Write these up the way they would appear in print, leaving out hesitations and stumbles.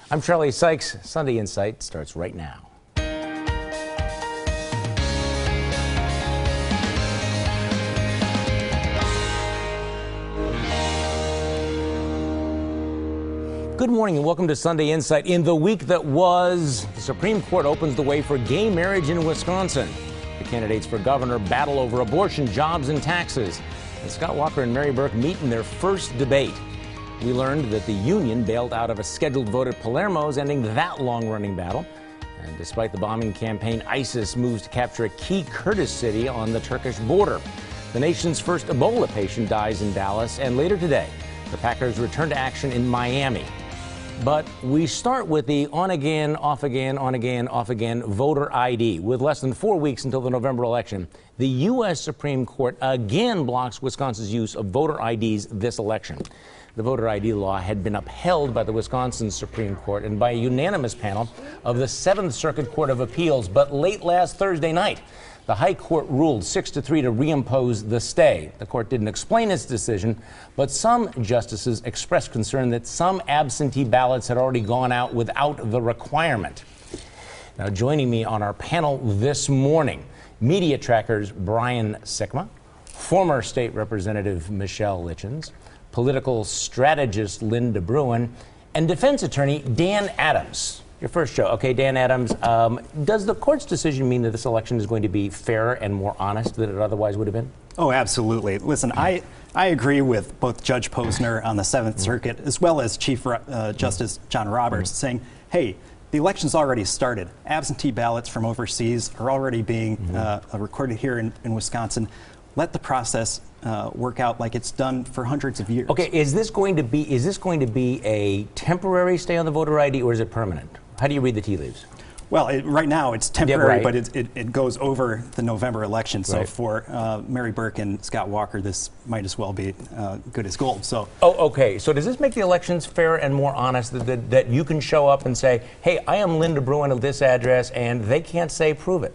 I'm Charlie Sykes. Sunday Insight starts right now. Good morning and welcome to Sunday Insight. In the week that was, the Supreme Court opens the way for gay marriage in Wisconsin. The candidates for governor battle over abortion, jobs, and taxes. And Scott Walker and Mary Burke meet in their first debate. We learned that the union bailed out of a scheduled vote at Palermo's, ending that long-running battle. And despite the bombing campaign, ISIS moves to capture a key Kurdish city on the Turkish border. The nation's first Ebola patient dies in Dallas, and later today, the Packers return to action in Miami. But we start with the on-again, off-again, on-again, off-again voter ID. With less than 4 weeks until the November election, the U.S. Supreme Court again blocks Wisconsin's use of voter IDs this election. The voter ID law had been upheld by the Wisconsin Supreme Court and by a unanimous panel of the 7th Circuit Court of Appeals. But late last Thursday night, the High Court ruled 6-3 to reimpose the stay. The court didn't explain its decision, but some justices expressed concern that some absentee ballots had already gone out without the requirement. Now, joining me on our panel this morning, Media Tracker's Brian Sikma, former State Representative Michelle Litchens, political strategist Linda Bruin, and defense attorney Dan Adams. Your first show. Okay, Dan Adams, does the court's decision mean that this election is going to be fairer and more honest than it otherwise would have been? Oh, absolutely. Listen, I agree with both Judge Posner on the 7th Circuit as well as Chief Justice John Roberts saying, hey, the election's already started. Absentee ballots from overseas are already being recorded here in Wisconsin. Let the process work out like it's done for hundreds of years. Okay, is this going to be a temporary stay on the voter ID, or is it permanent? How do you read the tea leaves? Well, right now it's temporary, but it goes over the November election. So for Mary Burke and Scott Walker, this might as well be good as gold. So. Oh, okay. So does this make the elections fairer and more honest that you can show up and say, hey, I am Linda Bruin of this address, and they can't say prove it?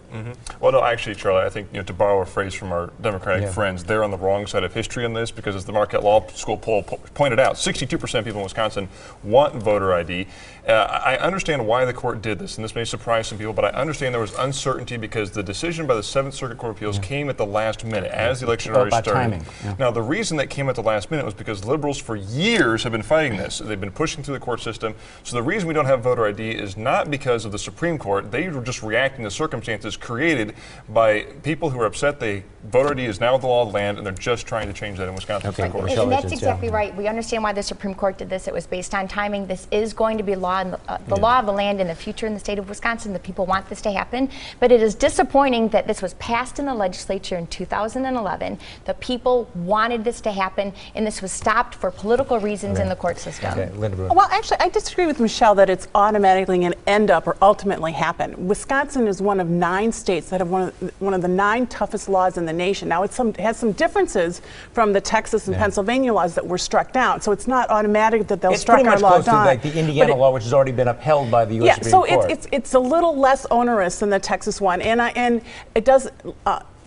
Well, no, actually, Charlie, I think to borrow a phrase from our Democratic friends, they're on the wrong side of history on this because, as the Marquette Law School poll pointed out, 62% of people in Wisconsin want voter ID. I understand why the court did this, and this may surprise some people, but I understand there was uncertainty because the decision by the 7th Circuit Court of Appeals came at the last minute, as the election already started. Timing. Now, the reason that came at the last minute was because liberals for years have been fighting this. They've been pushing through the court system. So the reason we don't have voter ID is not because of the Supreme Court. They were just reacting to circumstances created by people who are upset voter ID is now the law of the land, and they're just trying to change that in Wisconsin. Okay. And that's exactly right. We understand why the Supreme Court did this. It was based on timing. This is going to be law of the land in the future in the state of Wisconsin. The people want this to happen, but it is disappointing that this was passed in the legislature in 2011. The people wanted this to happen, and this was stopped for political reasons in the court system. Okay. Well, actually, I disagree with Michelle that it's automatically going to end up or ultimately happen. Wisconsin is one of 9 states that have one of the 9 toughest laws in the nation. Now, it has some differences from the Texas and Pennsylvania laws that were struck down, so it's not automatic that they'll strike our law down. It's pretty much close to like the Indiana law, which has already been upheld by the U.S. Supreme Court. Yeah, so it's a little less onerous than the Texas one, and it does.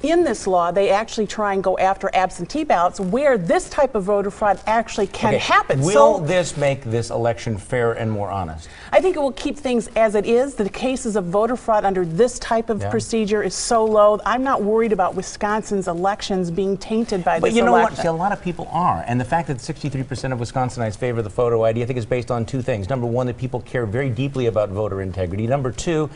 In this law, they actually try and go after absentee ballots where this type of voter fraud actually can happen. Will this make this election fair and more honest? I think it will keep things as it is. The cases of voter fraud under this type of procedure is so low. I'm not worried about Wisconsin's elections being tainted by this election. But you know what? See, a lot of people are. And the fact that 63% of Wisconsinites favor the photo ID, I think is based on 2 things. Number one, that people care very deeply about voter integrity. Number 2,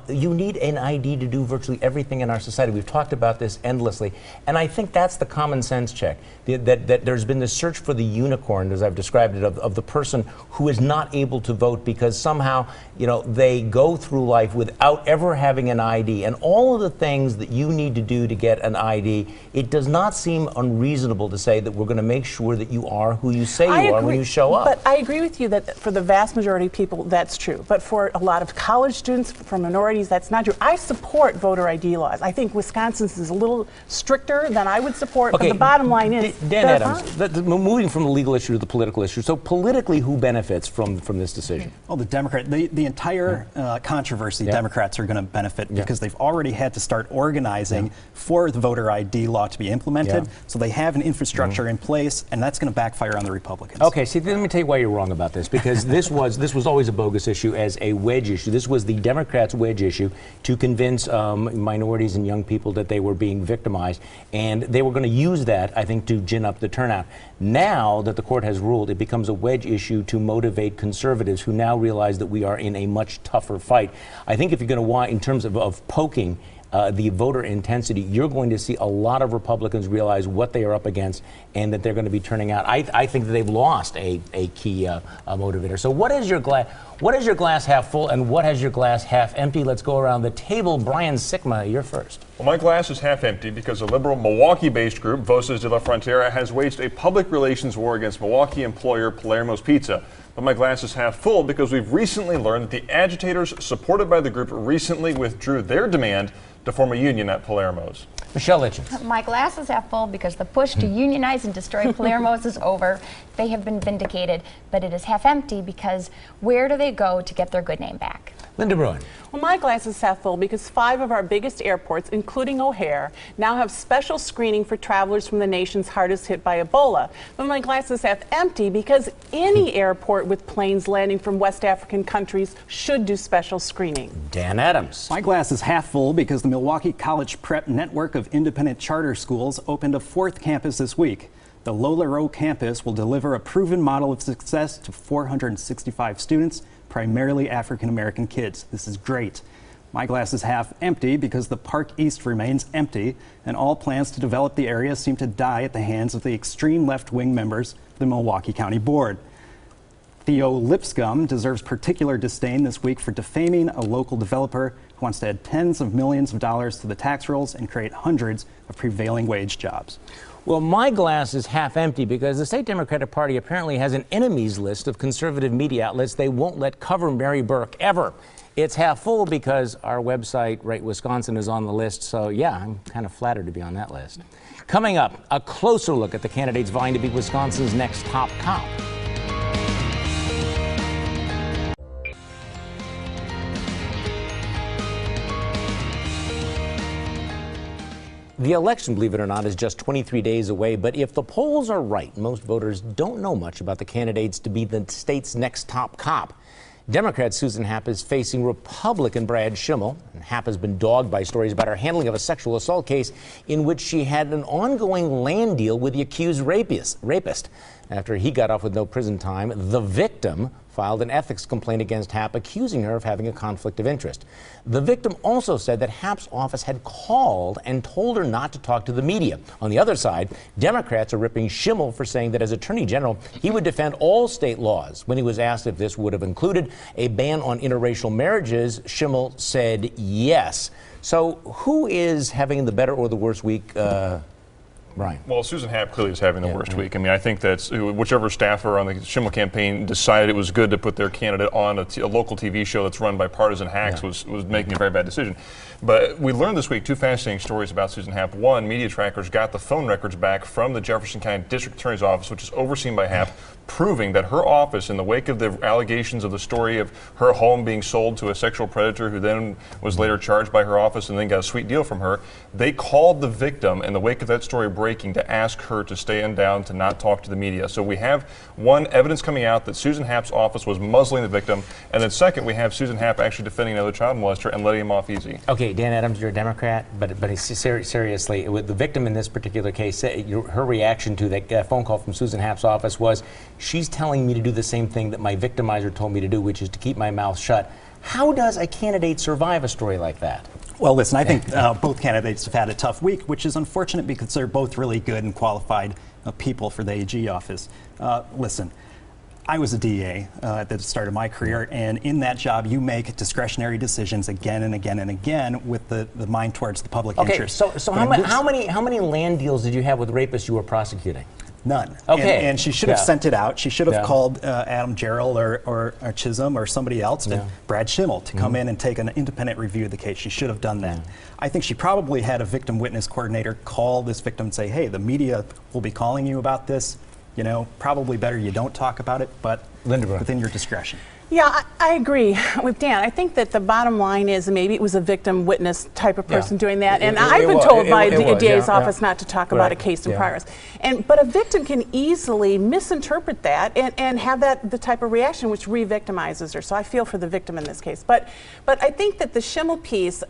you need an ID to do virtually everything in our society. We've talked about this endlessly. And I think that's the common sense check. That there's been this search for the unicorn, as I've described it, of the person who is not able to vote because somehow, they go through life without ever having an ID. And all of the things that you need to do to get an ID, it does not seem unreasonable to say that we're going to make sure that you are who you say you are when you show up. But I agree with you that for the vast majority of people, that's true. But for a lot of college students, for minorities. That's not true. I support voter ID laws. I think Wisconsin's is a little stricter than I would support, but the bottom line is Dan Adams, moving from the legal issue to the political issue. So politically, who benefits from this decision? Well, the entire controversy, Democrats are going to benefit because they've already had to start organizing for the voter ID law to be implemented. So they have an infrastructure in place, and that's going to backfire on the Republicans. Okay, see, let me tell you why you're wrong about this, because this was always a bogus issue as a wedge issue. This was the Democrats' wedge issue to convince minorities and young people that they were being victimized, and they were going to use that, I think, to gin up the turnout. Now that the court has ruled, it becomes a wedge issue to motivate conservatives who now realize that we are in a much tougher fight. I think if you're going to, in terms of poking the voter intensity, you're going to see a lot of Republicans realize what they are up against and that they're going to be turning out. I think that they've lost a key motivator. So what is your glass half full and what has your glass half empty? Let's go around the table. Brian Sikma, you're first. Well, my glass is half empty because a liberal Milwaukee-based group, Voces de la Frontera, has waged a public relations war against Milwaukee employer Palermo's Pizza. But my glass is half full because we've recently learned that the agitators supported by the group recently withdrew their demand to form a union at Palermo's. Michelle Litchens. My glass is half full because the push to unionize and destroy Palermo's is over. They have been vindicated, but it is half empty because where do they go to get their good name back? Linda Bruin. Well, my glass is half full because 5 of our biggest airports, including O'Hare, now have special screening for travelers from the nations hardest hit by Ebola. But my glass is half empty because any airport with planes landing from West African countries should do special screening. Dan Adams. My glass is half full because the Milwaukee College Prep network of independent charter schools opened a 4th campus this week. The Lola Row campus will deliver a proven model of success to 465 students, primarily African-American kids. This is great. My glass is half empty because the Park East remains empty, and all plans to develop the area seem to die at the hands of the extreme left-wing members of the Milwaukee County Board. Theo Lipscomb deserves particular disdain this week for defaming a local developer who wants to add tens of millions of dollars to the tax rolls and create hundreds of prevailing wage jobs. Well, my glass is half empty because the State Democratic Party apparently has an enemies list of conservative media outlets they won't let cover Mary Burke ever. It's half full because our website, Right Wisconsin, is on the list. So, yeah, I'm kind of flattered to be on that list. Coming up, a closer look at the candidates vying to be Wisconsin's next top cop. The election, believe it or not, is just 23 days away, but if the polls are right, most voters don't know much about the candidates to be the state's next top cop. Democrat Susan Happ is facing Republican Brad Schimmel, and Happ has been dogged by stories about her handling of a sexual assault case in which she had an ongoing land deal with the accused rapist. After he got off with no prison time, the victim filed an ethics complaint against Happ, accusing her of having a conflict of interest. The victim also said that Happ's office had called and told her not to talk to the media. On the other side, Democrats are ripping Schimmel for saying that as Attorney General, he would defend all state laws. When he was asked if this would have included a ban on interracial marriages, Schimmel said yes. So who is having the better or the worse week, Brian? Well, Susan Happ clearly is having the worst week. I mean, I think that whichever staffer on the Schimmel campaign decided it was good to put their candidate on a local TV show that's run by partisan hacks was making a very bad decision. But we learned this week 2 fascinating stories about Susan Happ. One, Media Trackers got the phone records back from the Jefferson County District Attorney's Office, which is overseen by Happ, proving that her office, in the wake of the allegations of the story of her home being sold to a sexual predator who then was later charged by her office and then got a sweet deal from her, they called the victim in the wake of that story breaking to ask her to stand down, to not talk to the media. So we have, one, evidence coming out that Susan Happ's office was muzzling the victim, and then second, we have Susan Happ actually defending another child molester and letting him off easy. Okay, Dan Adams, you're a Democrat, but seriously, with the victim in this particular case, her reaction to that phone call from Susan Happ's office was, she's telling me to do the same thing that my victimizer told me to do, which is to keep my mouth shut. How does a candidate survive a story like that? Well, listen, I think both candidates have had a tough week, which is unfortunate because they're both really good and qualified people for the AG office. Listen, I was a DA at the start of my career, and in that job, you make discretionary decisions again and again and again with the mind towards the public interest. So how many land deals did you have with rapists you were prosecuting? None. Okay. And she should have sent it out. She should have called Adam Gerald or Chisholm or somebody else, Brad Schimmel, to come in and take an independent review of the case. She should have done that. I think she probably had a victim witness coordinator call this victim and say, hey, the media will be calling you about this. You know, probably better you don't talk about it, but within your discretion. Yeah, I agree with Dan. I think that the bottom line is maybe it was a victim witness type of person doing that. And I've been told by the DA's office not to talk about a case in progress. But a victim can easily misinterpret that and have the type of reaction which re-victimizes her. So I feel for the victim in this case. But I think that the Schimmel piece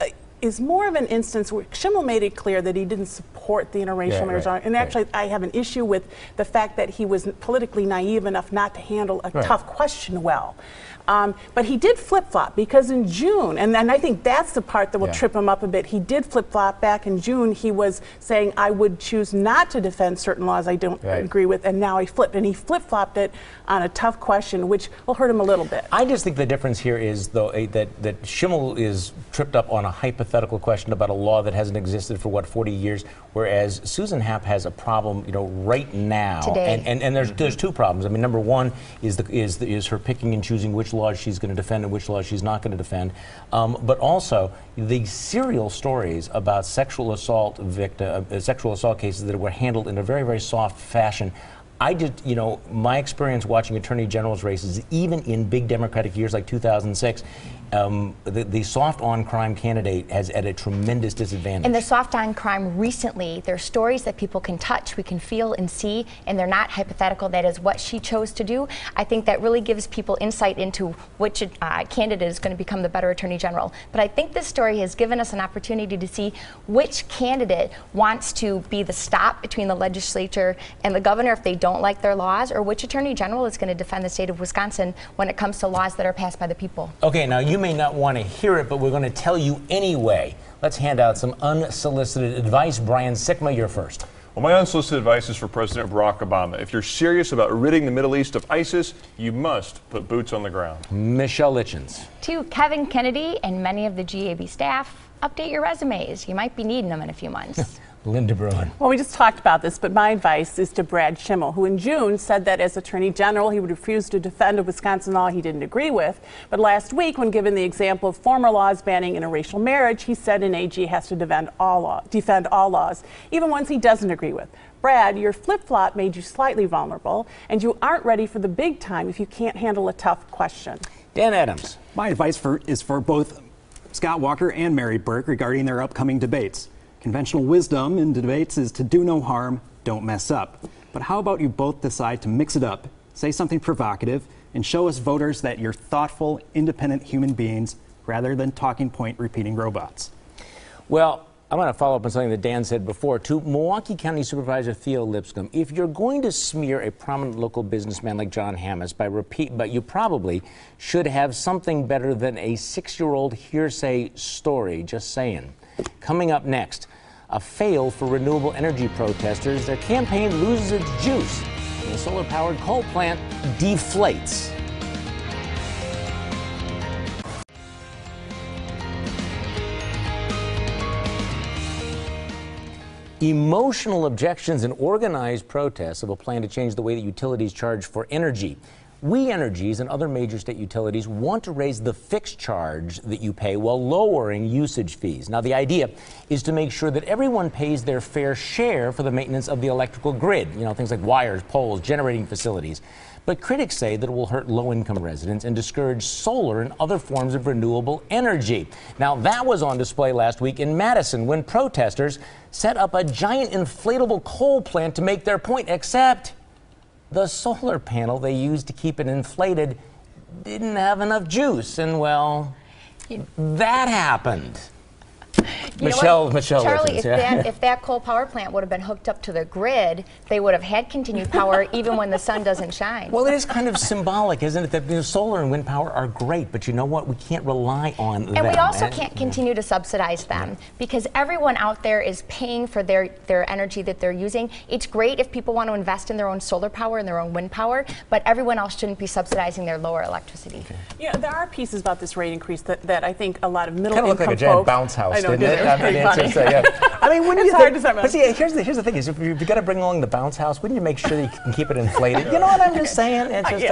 is more of an instance where Schimmel made it clear that he didn't support the interracial marriage. And actually, I have an issue with the fact that he was politically naive enough not to handle a tough question well. But he did flip-flop because in June, and I think that's the part that will trip him up a bit, he did flip-flop back in June. He was saying, I would choose not to defend certain laws I don't agree with, and now he flipped. And he flip-flopped it on a tough question, which will hurt him a little bit. I just think the difference here is, though, that Schimmel is tripped up on a hypothetical question about a law that hasn't existed for, what, 40 years, whereas Susan Happ has a problem, you know, right now. Today. And there's two problems. I mean, number one is her picking and choosing which laws she's going to defend and which laws she's not going to defend. But also, the serial stories about sexual assault cases that were handled in a very, very soft fashion. You know, my experience watching attorney general's races, even in big Democratic years like 2006, the soft on crime candidate has at a tremendous disadvantage. And the soft on crime recently, they're stories that people can touch, we can feel and see, and they're not hypothetical. That is what she chose to do. I think that really gives people insight into which candidate is going to become the better attorney general. But I think this story has given us an opportunity to see which candidate wants to be the stop between the legislature and the governor if they don't like their laws, or which attorney general is going to defend the state of Wisconsin when it comes to laws that are passed by the people. Okay, now you may not want to hear it, but we're going to tell you anyway. Let's hand out some unsolicited advice. Brian Sikma, you're first. Well, my unsolicited advice is for President Barack Obama. If you're serious about ridding the Middle East of ISIS, you must put boots on the ground. Michelle Litchens. To Kevin Kennedy and many of the GAB staff, update your resumes. You might be needing them in a few months. Linda Bruin. Well, we just talked about this, but my advice is to Brad Schimmel, who in June said that as Attorney General he would refuse to defend a Wisconsin law he didn't agree with. But last week, when given the example of former laws banning interracial marriage, he said an AG has to defend all laws, even ones he doesn't agree with. Brad, your flip-flop made you slightly vulnerable, and you aren't ready for the big time if you can't handle a tough question. Dan Adams. My advice is for both Scott Walker and Mary Burke regarding their upcoming debates. Conventional wisdom in debates is to do no harm, don't mess up. But how about you both decide to mix it up, say something provocative, and show us voters that you're thoughtful, independent human beings rather than talking point repeating robots? Well, I'm going to follow up on something that Dan said before. To Milwaukee County Supervisor Theo Lipscomb, if you're going to smear a prominent local businessman like John Hammes but you probably should have something better than a 6-year-old hearsay story, just saying. Coming up next, a fail for renewable energy protesters. Their campaign loses its juice, and the solar-powered coal plant deflates. Emotional objections and organized protests of a plan to change the way that utilities charge for energy. We Energies and other major state utilities want to raise the fixed charge that you pay while lowering usage fees. Now, the idea is to make sure that everyone pays their fair share for the maintenance of the electrical grid, you know, things like wires, poles, generating facilities. But critics say that it will hurt low-income residents and discourage solar and other forms of renewable energy. Now, that was on display last week in Madison when protesters set up a giant inflatable coal plant to make their point, except the solar panel they used to keep it inflated didn't have enough juice, and well, that happened. Michelle Charlie, listens, if that coal power plant would have been hooked up to the grid, they would have had continued power even when the sun doesn't shine. Well, it is kind of symbolic, isn't it? That solar and wind power are great, but you know what? We can't rely on them. And we also can't continue to subsidize them because everyone out there is paying for their energy that they're using. It's great if people want to invest in their own solar power and their own wind power, but everyone else shouldn't be subsidizing their lower electricity. Yeah, there are pieces about this rate increase that I think a lot of middle-income folks... Kind of looked like a giant bounce house, didn't It's funny. I mean, wouldn't It's you hard think? to separate. But see, here's the thing: is if you've got to bring along the bounce house, wouldn't you make sure that you can keep it inflated? You know what I'm just saying? It's just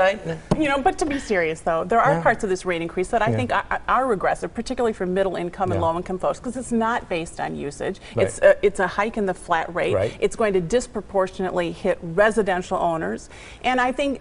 You know, but to be serious though, there are parts of this rate increase that I think are regressive, particularly for middle income and low income folks, because it's not based on usage. Right. It's a hike in the flat rate. Right. It's going to disproportionately hit residential owners, and I think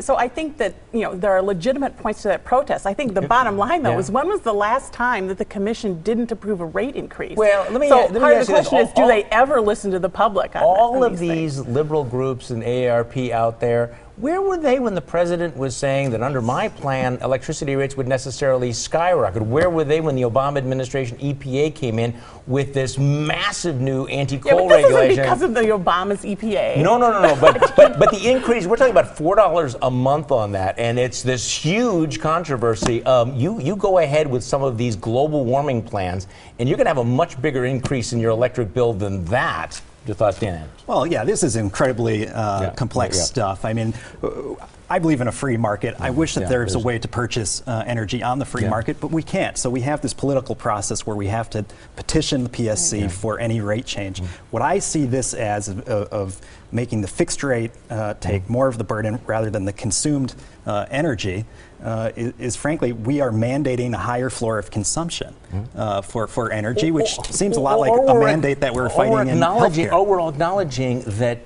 that there are legitimate points to that protest. I think the bottom line though is, when was the last time that the commission didn't approve a rate increase? Well, let me part ask of the you question this. is, do they ever listen to the public on All on of things? these liberal groups and AARP out there, where were they when the president was saying that under my plan, electricity rates would necessarily skyrocket? Where were they when the Obama administration EPA came in with this massive new anti-coal but this regulation? isn't because of the Obama's EPA. No. But the increase, we're talking about $4 a month on that, and it's this huge controversy. You go ahead with some of these global warming plans, and you're going to have a much bigger increase in your electric bill than that. Your thoughts, Dan Adams? Well, yeah, this is incredibly complex stuff. I mean, I believe in a free market. I wish that there's a way to purchase energy on the free market, but we can't. So we have this political process where we have to petition the PSC for any rate change. What I see this as of making the fixed rate take more of the burden rather than the consumed energy is frankly, we are mandating a higher floor of consumption for energy, which seems a lot like a mandate that we're fighting in healthcare. Or we're acknowledging that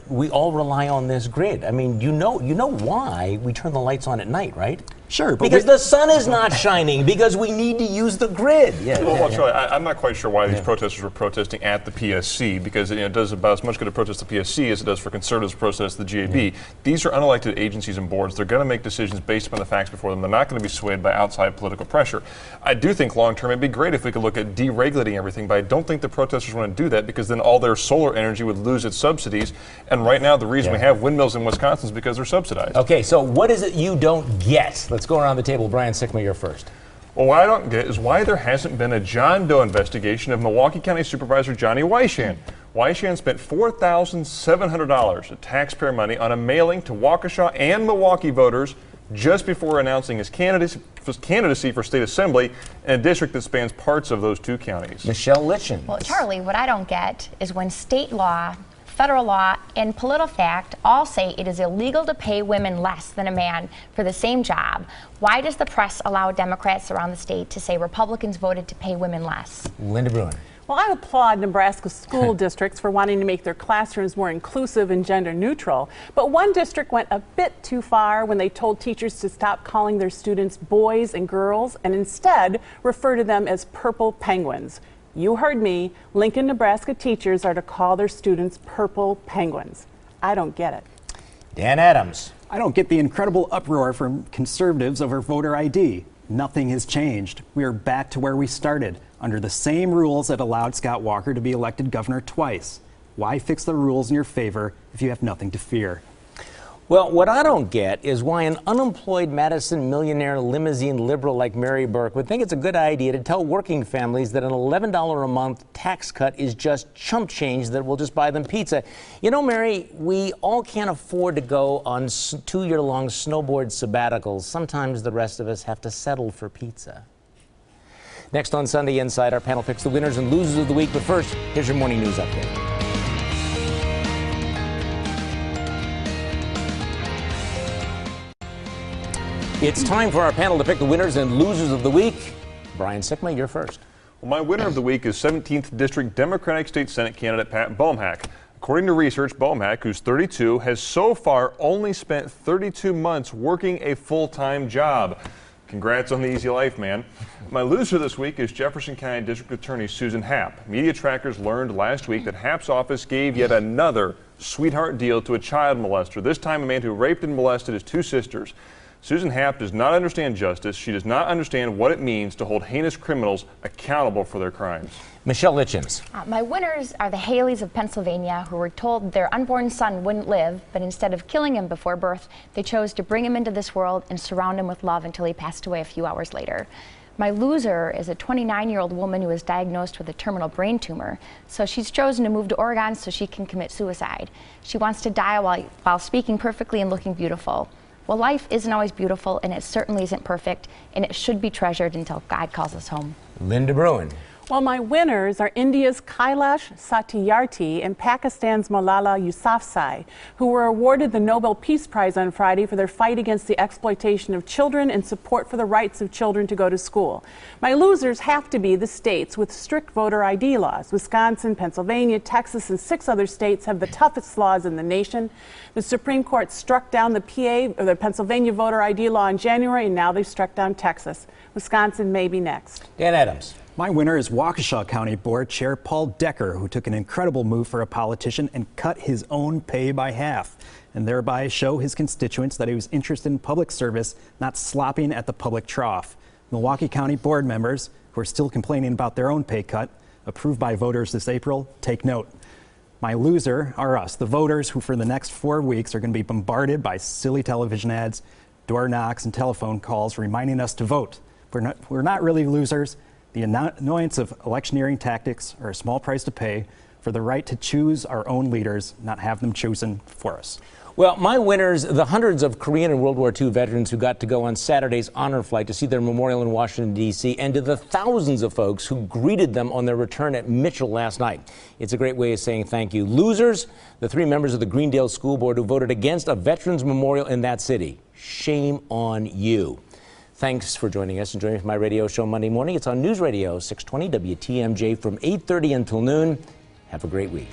we all rely on this grid. I mean, you know why we turn the lights on at night, right? Sure, but because the sun is not shining, because we need to use the grid. Charlie, I'm not quite sure why these protesters were protesting at the PSC, because it does about as much good to protest the PSC as it does for conservatives to protest the GAB. These are unelected agencies and boards. They're going to make decisions based upon the facts before them. They're not going to be swayed by outside political pressure. I do think long term it'd be great if we could look at deregulating everything, but I don't think the protesters want to do that, because then all their solar energy would lose its subsidies. And right now the reason we have windmills in Wisconsin is because they're subsidized. Okay, so what is it you don't get? Let's go around the table. Brian Sickma, you're first. Well, what I don't get is why there hasn't been a John Doe investigation of Milwaukee County Supervisor Johnny Weishan. Weishan spent $4,700 of taxpayer money on a mailing to Waukesha and Milwaukee voters just before announcing his candidacy for state assembly in a district that spans parts of those two counties. Michelle Litchin. Well, Charlie, what I don't get is when state law, federal law, and PolitiFact all say it is illegal to pay women less than a man for the same job. Why does the press allow Democrats around the state to say Republicans voted to pay women less? Linda Bruin. Well, I applaud Nebraska school districts for wanting to make their classrooms more inclusive and gender neutral. But one district went a bit too far when they told teachers to stop calling their students boys and girls and instead refer to them as purple penguins. You heard me. Lincoln, Nebraska teachers are to call their students purple penguins. I don't get it. Dan Adams. I don't get the incredible uproar from conservatives over voter ID. Nothing has changed. We are back to where we started, under the same rules that allowed Scott Walker to be elected governor twice. Why fix the rules in your favor if you have nothing to fear? Well, what I don't get is why an unemployed Madison millionaire limousine liberal like Mary Burke would think it's a good idea to tell working families that an $11 a month tax cut is just chump change that will just buy them pizza. You know, Mary, we all can't afford to go on 2-year-long snowboard sabbaticals. Sometimes the rest of us have to settle for pizza. Next on Sunday Inside, our panel picks the winners and losers of the week. But first, here's your morning news update. It's time for our panel to pick the winners and losers of the week. Brian Sickma, you're first. Well, my winner of the week is 17th District Democratic State Senate candidate Pat Boemhack. According to research, Boemhack, who's 32, has so far only spent 32 months working a full-time job. Congrats on the easy life, man. My loser this week is Jefferson County District Attorney Susan Happ. Media trackers learned last week that Happ's office gave yet another sweetheart deal to a child molester, this time a man who raped and molested his 2 sisters. Susan Happ does not understand justice. She does not understand what it means to hold heinous criminals accountable for their crimes. Michelle Litchins. My winners are the Haleys of Pennsylvania, who were told their unborn son wouldn't live, but instead of killing him before birth, they chose to bring him into this world and surround him with love until he passed away a few hours later. My loser is a 29-year-old woman who was diagnosed with a terminal brain tumor, so she's chosen to move to Oregon so she can commit suicide. She wants to die while speaking perfectly and looking beautiful. Well, life isn't always beautiful, and it certainly isn't perfect, and it should be treasured until God calls us home. Linda Bruin. Well, my winners are India's Kailash Satyarthi and Pakistan's Malala Yousafzai, who were awarded the Nobel Peace Prize on Friday for their fight against the exploitation of children and support for the rights of children to go to school. My losers have to be the states with strict voter ID laws. Wisconsin, Pennsylvania, Texas, and 6 other states have the toughest laws in the nation. The Supreme Court struck down the Pennsylvania voter ID law in January, and now they've struck down Texas. Wisconsin may be next. Dan Adams. My winner is Waukesha County Board Chair Paul Decker, who took an incredible move for a politician and cut his own pay by half, and thereby show his constituents that he was interested in public service, not slopping at the public trough. Milwaukee County Board members, who are still complaining about their own pay cut, approved by voters this April, take note. My loser are us, the voters, who for the next 4 weeks are going to be bombarded by silly television ads, door knocks, and telephone calls reminding us to vote. We're not really losers. The annoyance of electioneering tactics are a small price to pay for the right to choose our own leaders, not have them chosen for us. Well, my winners, the hundreds of Korean and World War II veterans who got to go on Saturday's honor flight to see their memorial in Washington, D.C., and to the thousands of folks who greeted them on their return at Mitchell last night. It's a great way of saying thank you. Losers, the 3 members of the Greendale School Board who voted against a veterans memorial in that city. Shame on you. Thanks for joining us and joining me for my radio show Monday morning. It's on News Radio 620 WTMJ from 8:30 until noon. Have a great week.